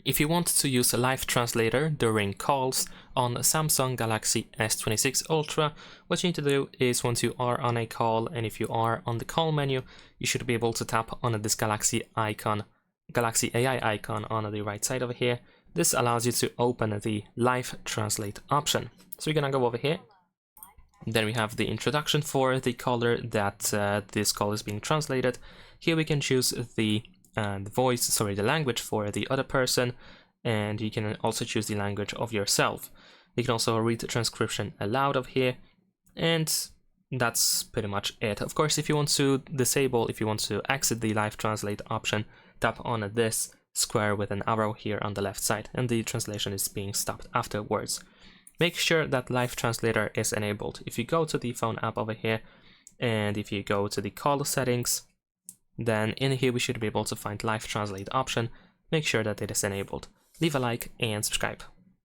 If you want to use a live translator during calls on Samsung Galaxy S26 Ultra, what you need to do is once you are on a call and if you are on the call menu, you should be able to tap on this Galaxy icon, Galaxy AI icon on the right side over here. This allows you to open the live translate option. So we're gonna go over here. Then we have the introduction for the caller that this call is being translated. Here we can choose the language for the other person, and you can also choose the language of yourself. You can also read the transcription aloud of here, and that's pretty much it. Of course, if you want to exit the live translate option, tap on this square with an arrow here on the left side, and the translation is being stopped afterwards. Make sure that live translator is enabled. If you go to the phone app over here, and if you go to the call settings, then in here we should be able to find live translate option. Make sure that it is enabled. Leave a like and subscribe.